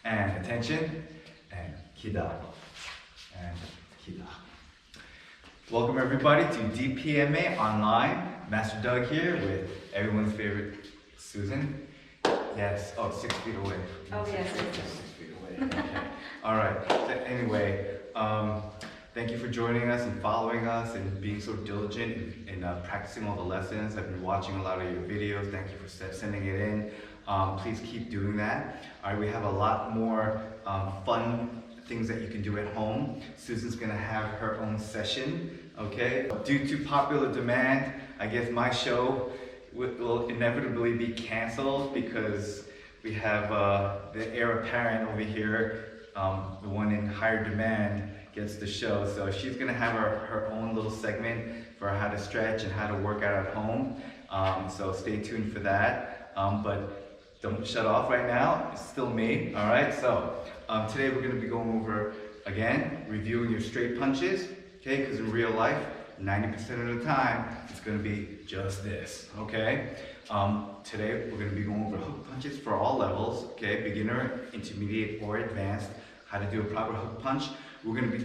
And attention, and kida, and kida. Welcome everybody to DPMA Online. Master Doug here with everyone's favorite Susan. Yes, oh, 6 feet away. Oh, yes, 6 feet away. Okay. All right, so anyway, thank you for joining us and following us and being so diligent in practicing all the lessons. I've been watching a lot of your videos. Thank you for sending it in. Please keep doing that. All right, we have a lot more fun things that you can do at home. Susan's gonna have her own session, okay? Due to popular demand, I guess my show will inevitably be canceled because we have the heir apparent over here, the one in higher demand gets the show. So she's gonna have her own little segment for how to stretch and how to work out at home. So stay tuned for that. But don't shut off right now, it's still me, all right? So today we're gonna be going over, again, reviewing your straight punches, okay? Because in real life, 90% of the time, it's gonna be just this, okay? Today we're gonna be going over hook punches for all levels, okay? Beginner, intermediate, or advanced, how to do a proper hook punch. We're gonna be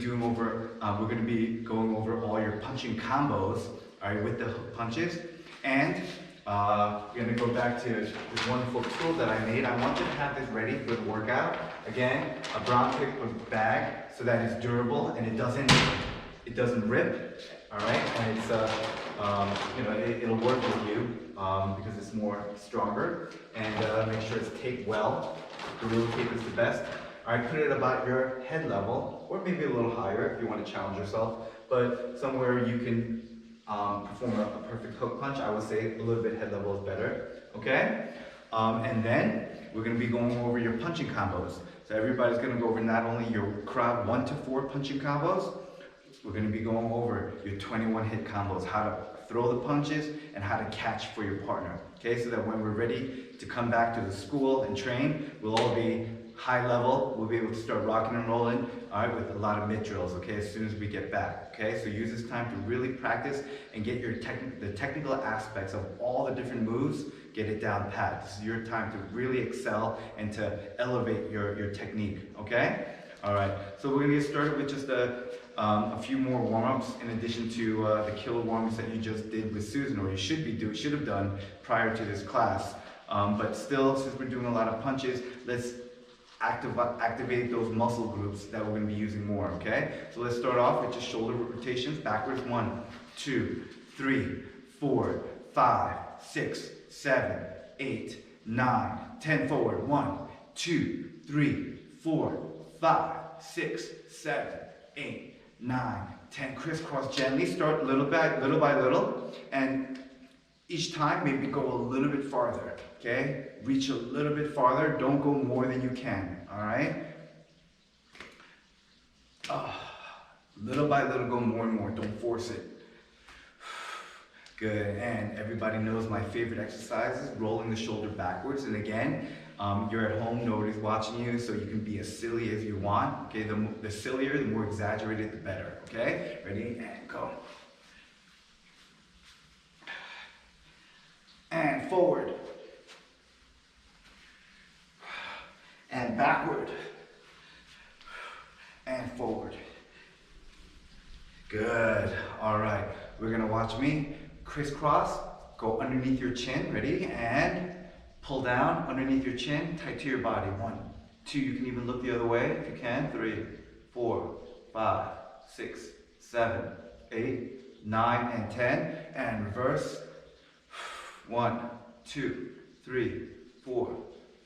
going over all your punching combos, all right, with the hook punches. And we're going to go back to this wonderful tool that I made. I want you to have this ready for the workout. Again, a brown paper bag so that it's durable and it doesn't rip. All right, and it's it'll work with you because it's more stronger. And make sure it's taped well. Gorilla tape is the best. All right, put it about your head level, or maybe a little higher if you want to challenge yourself. But somewhere you can perform a perfect hook punch. I would say a little bit head level is better, okay? And then we're gonna be going over your punching combos. So everybody's gonna go over not only your Krav 1 to 4 punching combos, we're gonna be going over your 21 hit combos, how to throw the punches and how to catch for your partner, okay? So that when we're ready to come back to the school and train, we'll all be high level, we'll be able to start rocking and rolling, all right, with a lot of mid drills, okay, as soon as we get back, okay? So use this time to really practice and get your the technical aspects of all the different moves, get it down pat. This is your time to really excel and to elevate your technique, okay? All right, so we're gonna get started with just a few more warm-ups in addition to the killer warm-ups that you just did with Susan, or you should have done prior to this class. But still, since we're doing a lot of punches, let's activate those muscle groups that we're going to be using more, okay? So let's start off with just shoulder rotations backwards. 1, 2, 3, 4, 5, 6, 7, 8, 9, 10 forward. 1, 2, 3, 4, 5, 6, 7, 8, 9, 10. Crisscross gently. Start little by little, and each time maybe go a little bit farther, okay? Reach a little bit farther, don't go more than you can, all right? Little by little, go more and more, don't force it. Good, and everybody knows my favorite exercise is rolling the shoulder backwards. And again, you're at home, nobody's watching you, so you can be as silly as you want, okay? The sillier, the more exaggerated, the better, okay? Ready, and go. And forward, and backward, and forward. Good. All right, we're gonna watch me crisscross, go underneath your chin. Ready? And pull down underneath your chin, tight to your body. 1, 2, you can even look the other way if you can. 3, 4, 5, 6, 7, 8, 9, and 10. And reverse. 1, 2, 3, 4,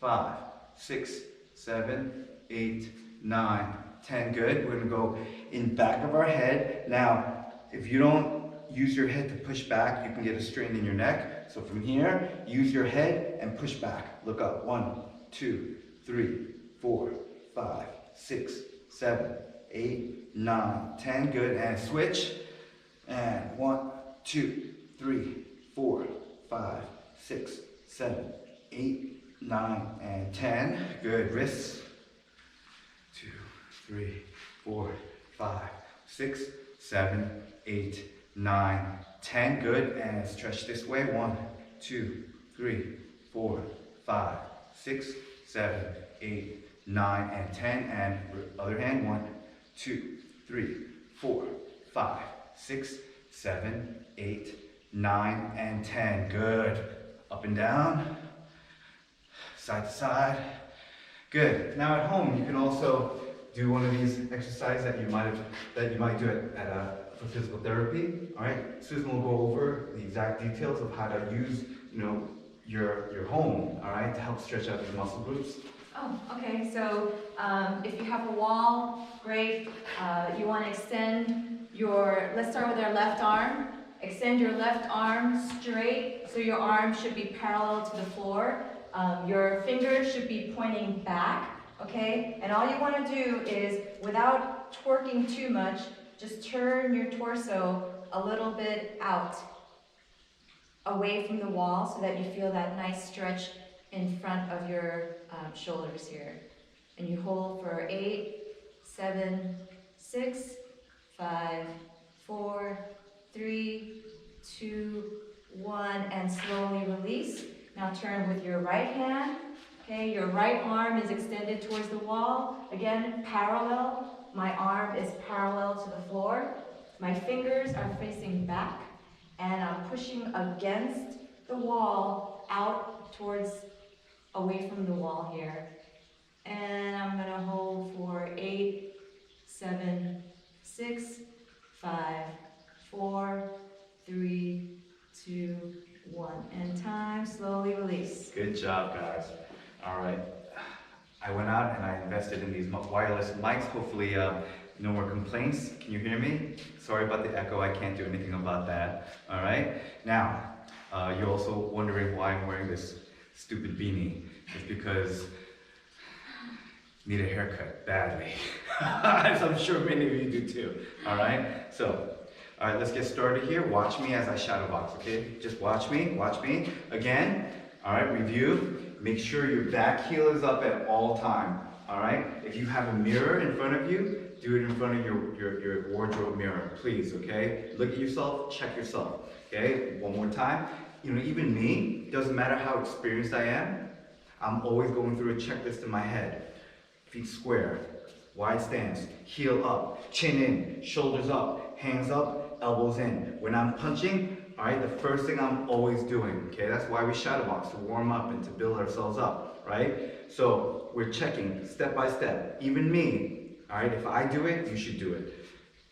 5, 6, 7, 8, 9, 10. Good. We're gonna go in back of our head. Now, if you don't use your head to push back, you can get a strain in your neck. So from here, use your head and push back. Look up. 1, 2, 3, 4, 5, 6, 7, 8, 9, 10. Good. And switch. And 1, 2, 3, 4, 5, 6, 7, 8, 9, and 10. Good. Wrists. 2, 3, 4, 5, 6, 7, 8, 9, 10. Good. And stretch this way. 1, 2, 3, 4, 5, 6, 7, 8, 9, and 10. And other hand, 1, 2, 3, 4, 5, 6, 7, 8, 9, and 10. Good. Up and down, side to side. Good. Now at home, you can also do one of these exercises that you might do for physical therapy. All right. Susan will go over the exact details of how to use, your home. All right, to help stretch out these muscle groups. Oh, okay. So if you have a wall, great. You want to extend let's start with our left arm. Extend your left arm straight, so your arm should be parallel to the floor. Your fingers should be pointing back, okay? And all you want to do is, without twerking too much, just turn your torso a little bit out, away from the wall, so that you feel that nice stretch in front of your shoulders here. And you hold for 8, 7, 6, 5, 4, 3, 2, 1, and slowly release. Now turn with your right hand. Okay, your right arm is extended towards the wall. Again, parallel. My arm is parallel to the floor. My fingers are facing back, and I'm pushing against the wall, out towards, away from the wall here. And I'm gonna hold for 8, 7, 6, 5, 4, 3, 2, 1. And time, slowly release. Good job, guys. All right. I went out and I invested in these wireless mics. Hopefully, no more complaints. Can you hear me? Sorry about the echo. I can't do anything about that. All right. Now, you're also wondering why I'm wearing this stupid beanie. It's because I need a haircut badly. As I'm sure many of you do too. All right. So. All right, let's get started here. Watch me as I shadow box, okay? Just watch me. Again, all right, review. Make sure your back heel is up at all time, all right? If you have a mirror in front of you, do it in front of your wardrobe mirror, please, okay? Look at yourself, check yourself, okay? One more time. Even me, doesn't matter how experienced I am, I'm always going through a checklist in my head. Feet square, wide stance, heel up, chin in, shoulders up, hands up, elbows in. When I'm punching, all right, the first thing I'm always doing, okay? That's why we shadow box, to warm up and to build ourselves up, right? So we're checking step by step. Even me, all right, if I do it, you should do it.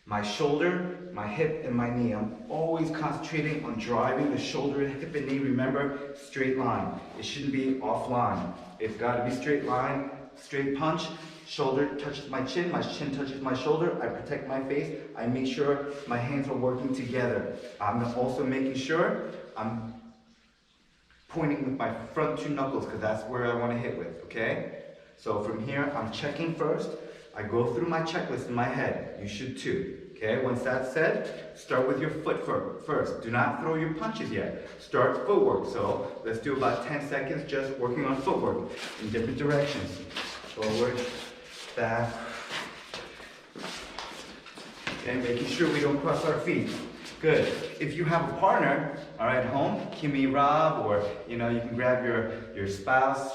My shoulder, my hip, and my knee, I'm always concentrating on driving the shoulder, hip, and knee. Remember, straight line. It shouldn't be off line. It's got to be straight line, straight punch. Shoulder touches my chin touches my shoulder. I protect my face. I make sure my hands are working together. I'm also making sure I'm pointing with my front 2 knuckles, because that's where I want to hit with, okay? So from here, I'm checking first. I go through my checklist in my head. You should too, okay? Once that's said, start with your foot first. Do not throw your punches yet. Start footwork. So let's do about 10 seconds just working on footwork in different directions. Forward, back. Okay, making sure we don't cross our feet. Good. If you have a partner, all right, at home, Kimmy, Rob, or you can grab your spouse,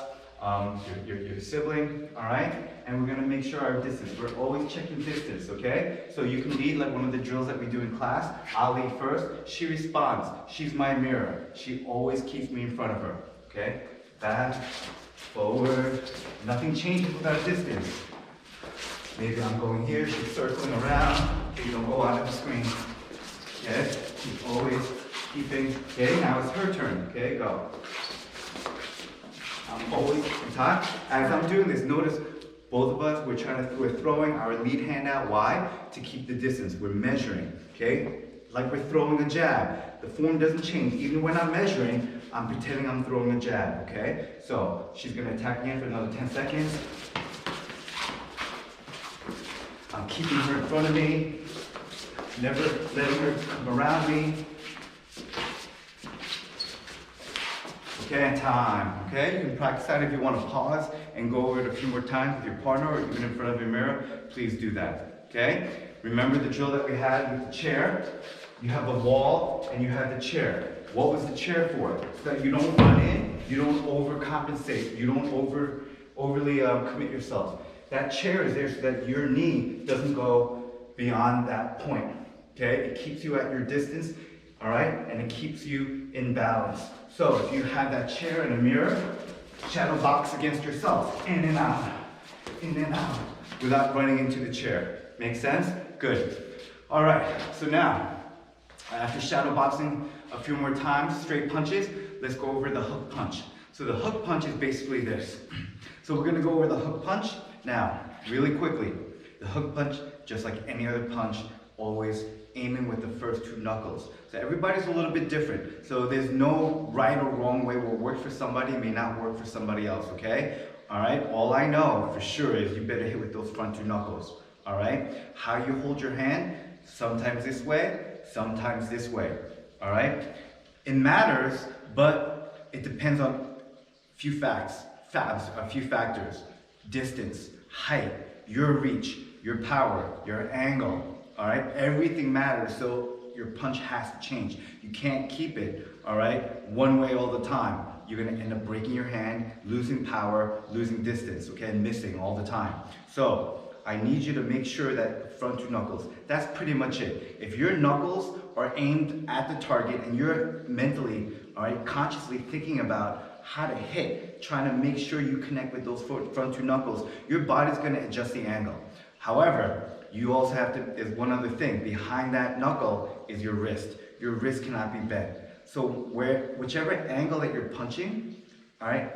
your sibling, all right? And we're gonna make sure our distance. We're always checking distance, okay? So you can lead like one of the drills that we do in class. I'll lead first. She responds. She's my mirror. She always keeps me in front of her, okay? Back, forward. Nothing changes with our distance. Maybe I'm going here, she's circling around. Okay, don't go out of the screen. Okay, keep always keeping. Okay, now it's her turn. Okay, go. I'm always on time. As I'm doing this, notice both of us, we're throwing our lead hand out. Why? To keep the distance. We're measuring. Okay, like we're throwing a jab. The form doesn't change. Even when I'm measuring, I'm pretending I'm throwing a jab. Okay, so she's gonna attack again for another 10 seconds. I'm keeping her in front of me, never letting her come around me. Okay, and time. Okay, you can practice that if you want to pause and go over it a few more times with your partner or even in front of your mirror. Please do that. Okay, remember the drill that we had with the chair? You have the wall and you have the chair. What was the chair for? So that you don't run in, you don't overcompensate, you don't overly commit yourself. That chair is there so that your knee doesn't go beyond that point, okay? It keeps you at your distance, all right? And it keeps you in balance. So if you have that chair and a mirror, shadow box against yourself, in and out, without running into the chair. Make sense? Good. All right, so now, after shadow boxing a few more times, straight punches, let's go over the hook punch. So the hook punch is basically this. So we're gonna go over the hook punch. Now, really quickly, the hook punch, just like any other punch, always aiming with the first two knuckles. So everybody's a little bit different. So there's no right or wrong way. What works for somebody may not work for somebody else, okay? All right, all I know for sure is you better hit with those front two knuckles, all right? How you hold your hand, sometimes this way, sometimes this way, all right? It matters, but it depends on a few factors. Distance, height, your reach, your power, your angle, all right? Everything matters, so your punch has to change. You can't keep it, all right, one way all the time. You're gonna end up breaking your hand, losing power, losing distance, okay, and missing all the time. So I need you to make sure that front two knuckles, that's pretty much it. If your knuckles are aimed at the target and you're mentally, all right, consciously thinking about how to hit, trying to make sure you connect with those front two knuckles, your body's gonna adjust the angle. However, you also have to, there's one other thing, behind that knuckle is your wrist. Your wrist cannot be bent. So whichever angle that you're punching, all right,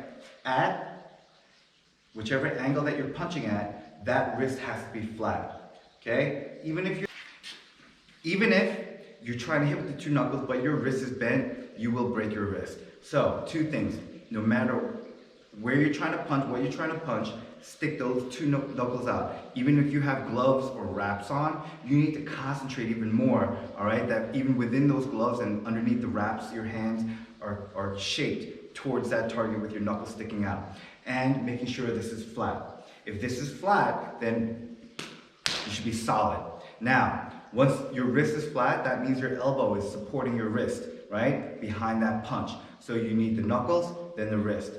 whichever angle that you're punching at, that wrist has to be flat, okay? Even if you're trying to hit with the two knuckles, but your wrist is bent, you will break your wrist. So, two things, no matter where you're trying to punch, what you're trying to punch, stick those two knuckles out. Even if you have gloves or wraps on, you need to concentrate even more, all right? That even within those gloves and underneath the wraps, your hands are shaped towards that target with your knuckles sticking out. And making sure this is flat. If this is flat, then you should be solid. Now, once your wrist is flat, that means your elbow is supporting your wrist, right? Behind that punch. So you need the knuckles, then the wrist,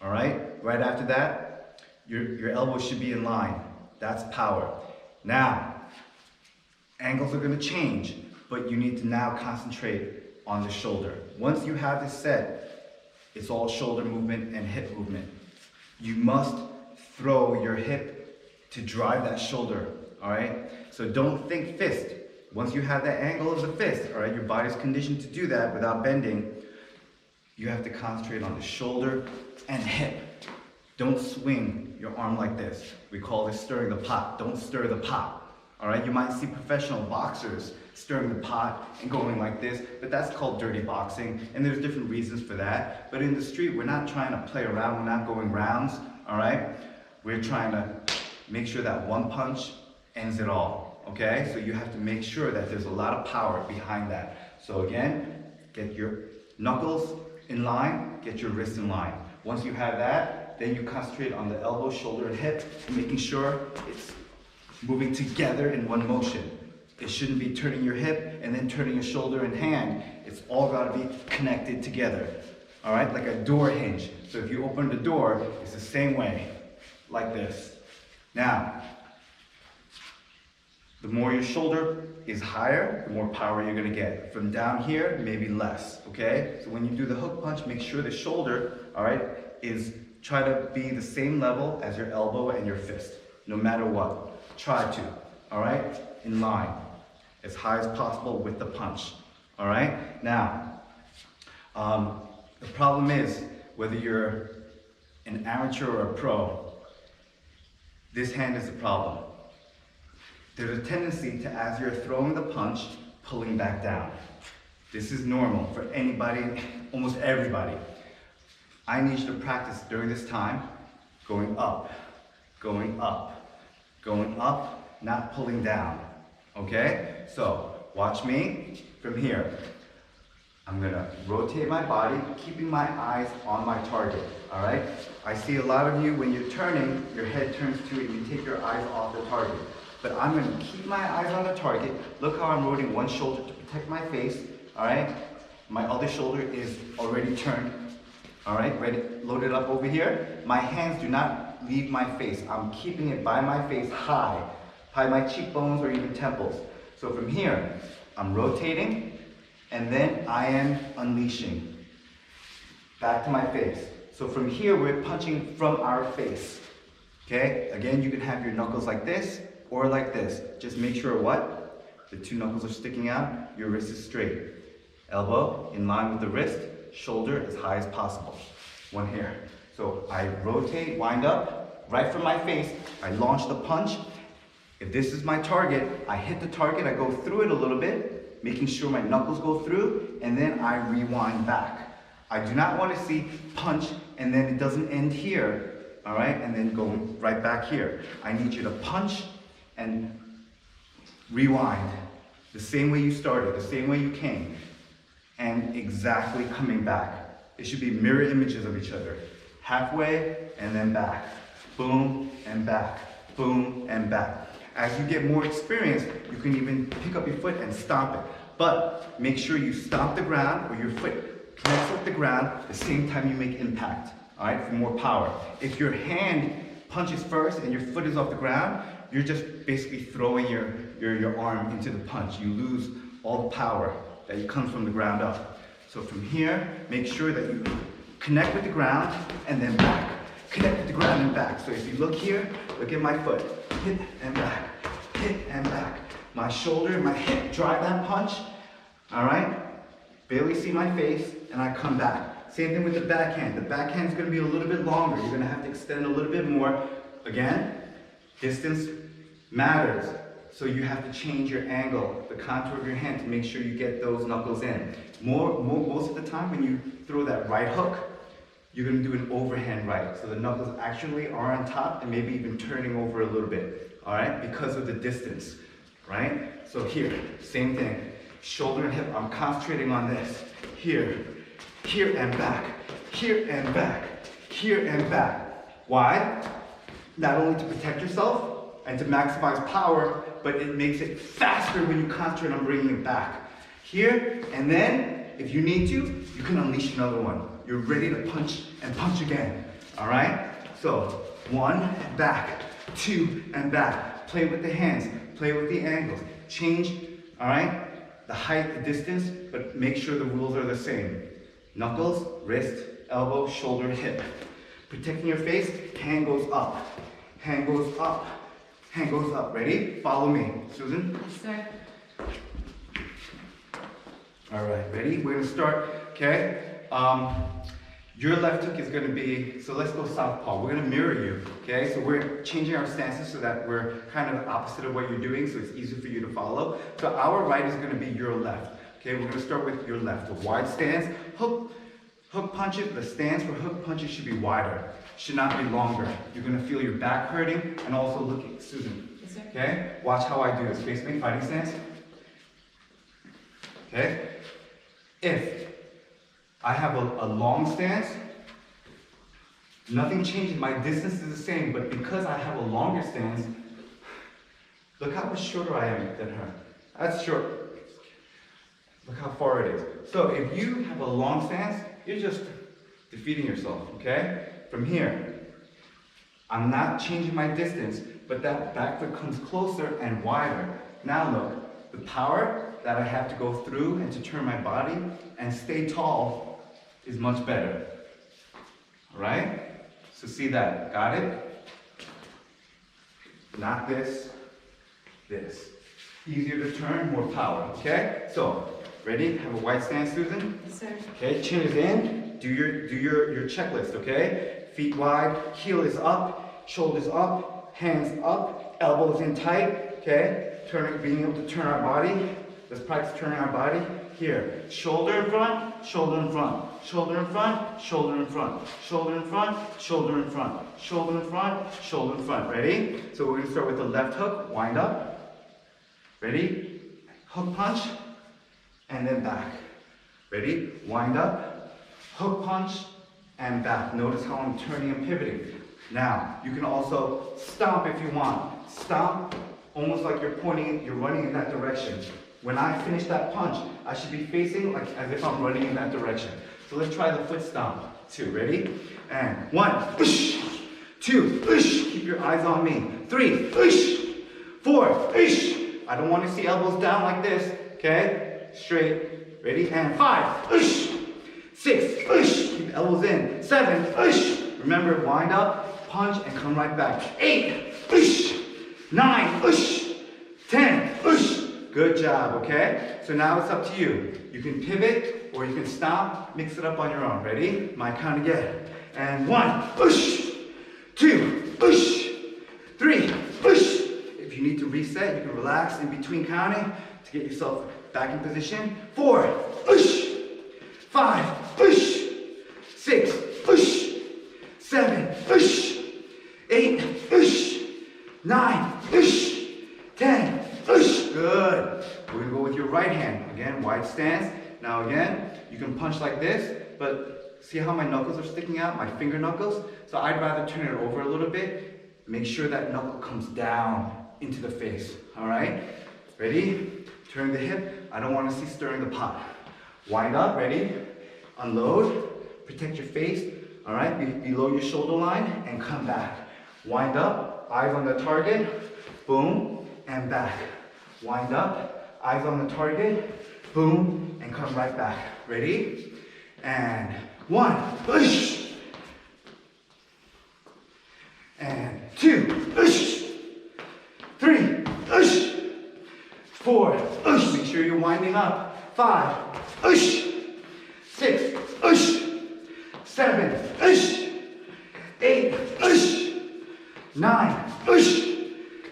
all right? Right after that, your elbow should be in line. That's power. Now, angles are gonna change, but you need to now concentrate on the shoulder. Once you have this set, it's all shoulder movement and hip movement. You must throw your hip to drive that shoulder, all right? So don't think fist. Once you have that angle of the fist, all right, your body's conditioned to do that without bending, you have to concentrate on the shoulder and hip. Don't swing your arm like this. We call this stirring the pot. Don't stir the pot, all right? You might see professional boxers stirring the pot and going like this, but that's called dirty boxing, and there's different reasons for that. But in the street, we're not trying to play around, we're not going rounds, all right? We're trying to make sure that one punch ends it all, okay? So you have to make sure that there's a lot of power behind that. So again, get your knuckles in line, get your wrist in line. Once you have that, then you concentrate on the elbow, shoulder, and hip, making sure it's moving together in one motion. It shouldn't be turning your hip and then turning your shoulder and hand. It's all got to be connected together, all right? Like a door hinge. So if you open the door, it's the same way, like this. Now, the more your shoulder is higher, the more power you're gonna get. From down here, maybe less, okay? So when you do the hook punch, make sure the shoulder, all right, try to be the same level as your elbow and your fist, no matter what. Try to, all right? In line, as high as possible with the punch, all right? Now, the problem is, whether you're an amateur or a pro, this hand is the problem. There's a tendency to, as you're throwing the punch, pulling back down. This is normal for anybody, almost everybody. I need you to practice during this time, going up, going up, going up, not pulling down, okay? So, watch me from here. I'm gonna rotate my body, keeping my eyes on my target, all right? I see a lot of you, when you're turning, your head turns to it, you take your eyes off the target. But I'm gonna keep my eyes on the target. Look how I'm rotating one shoulder to protect my face, all right? My other shoulder is already turned, all right? Ready, loaded up over here. My hands do not leave my face. I'm keeping it by my face high my cheekbones or even temples. So from here, I'm rotating, and then I am unleashing. Back to my face. So from here, we're punching from our face. Okay? Again, you can have your knuckles like this or like this. Just make sure what? The two knuckles are sticking out, your wrist is straight. Elbow in line with the wrist, shoulder as high as possible. One here. So I rotate, wind up, right from my face, I launch the punch. If this is my target, I hit the target, I go through it a little bit, making sure my knuckles go through, and then I rewind back. I do not want to see punch and then it doesn't end here, all right, and then go right back here. I need you to punch and rewind the same way you started, the same way you came, and exactly coming back. It should be mirror images of each other. Halfway and then back. Boom and back. Boom and back. As you get more experience, you can even pick up your foot and stomp it. But make sure you stomp the ground or your foot connects with the ground the same time you make impact, all right, for more power. If your hand punches first and your foot is off the ground, you're just basically throwing your arm into the punch. You lose all the power that comes from the ground up. So from here, make sure that you connect with the ground and then back. Connect with the ground and back. So if you look here, look at my foot. Hit and back, hit and back. My shoulder, my hip drive that punch, all right? Barely see my face, and I come back. Same thing with the backhand. The backhand is gonna be a little bit longer. You're gonna have to extend a little bit more. Again, distance matters. So you have to change your angle, the contour of your hand to make sure you get those knuckles in. Most of the time when you throw that right hook, you're gonna do an overhand right. So the knuckles actually are on top and maybe even turning over a little bit, all right? Because of the distance, right? So here, same thing. Shoulder and hip, I'm concentrating on this. Here and back, here and back, here and back. Why? Not only to protect yourself and to maximize power, but it makes it faster when you concentrate on bringing it back. Here, and then, if you need to, you can unleash another one. You're ready to punch and punch again, all right? So, 1, and back, 2, and back. Play with the hands, play with the angles. Change, all right? The height, the distance, but make sure the rules are the same. Knuckles, wrist, elbow, shoulder, hip. Protecting your face, hand goes up, hand goes up, hand goes up. Ready? Follow me. Susan? Yes, sir. All right, ready? We're gonna start, okay? Your left hook is gonna be, so let's go southpaw. We're gonna mirror you, okay? So we're changing our stances so that we're kind of opposite of what you're doing, so it's easier for you to follow. So our right is gonna be your left, okay? We're gonna start with your left. A wide stance, hook punches, the stance for hook punches should be wider, should not be longer. You're gonna feel your back hurting and also looking, Susan, Yes, sir. okay? Watch how I do this. Face me, fighting stance. Okay? If I have a long stance, nothing changes, my distance is the same, but because I have a longer stance, look how much shorter I am than her. That's short. Look how far it is. So if you have a long stance, you're just defeating yourself, okay? From here, I'm not changing my distance, but that back foot comes closer and wider. Now look, the power that I have to go through and to turn my body and stay tall is much better. All right? So see that, got it? Not this, this. Easier to turn, more power, okay? So, ready? Have a wide stance, Susan? Yes, sir. Okay, chin is in, do your checklist, okay? Feet wide, heel is up, shoulders up, hands up, elbows in tight, okay? Being able to turn our body. Let's practice turning our body. Here, shoulder in front, shoulder in front, shoulder in front, shoulder in front, shoulder in front, shoulder in front, shoulder in front, shoulder in front. Ready? So we're gonna start with the left hook, wind up. Ready? Hook punch, and then back. Ready? Wind up, hook punch, and back. Notice how I'm turning and pivoting. Now, you can also stomp if you want. Stomp, almost like you're pointing, you're running in that direction. When I finish that punch, I should be facing like as if I'm running in that direction. So let's try the foot stomp. 2, ready? And 1, 2, keep your eyes on me. 3, 4, I don't want to see elbows down like this, okay? Straight, ready, and 5, 6, keep elbows in. 7, remember, wind up, punch, and come right back. 8, 9, 10, good job, okay? So now it's up to you. You can pivot, or you can stop, mix it up on your own. Ready? My count again. And 1, 2, 3, if you need to reset, you can relax in between counting to get yourself back in position. 4, 5, 6, 7, 8, 9, 10. Good. We're gonna go with your right hand. Again, wide stance. Now again, you can punch like this, but see how my knuckles are sticking out, my finger knuckles? So I'd rather turn it over a little bit. Make sure that knuckle comes down into the face, all right? Ready? Turn the hip. I don't want to see stirring the pot. Wind up, ready? Unload, protect your face, all right? Below your shoulder line, and come back. Wind up, eyes on the target, boom, and back. Wind up, eyes on the target, boom, and come right back. Ready? And 1, and 2, 3, 4, make sure you're winding up. 5, 6, 7, 8, 9,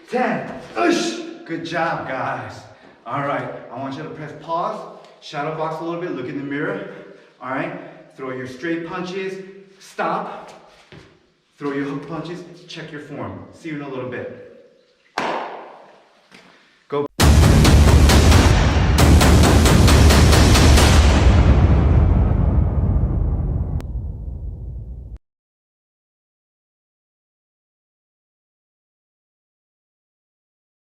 10. Good job, guys. All right, I want you to press pause, shadow box a little bit, look in the mirror. All right, throw your straight punches, stop, throw your hook punches, check your form. See you in a little bit.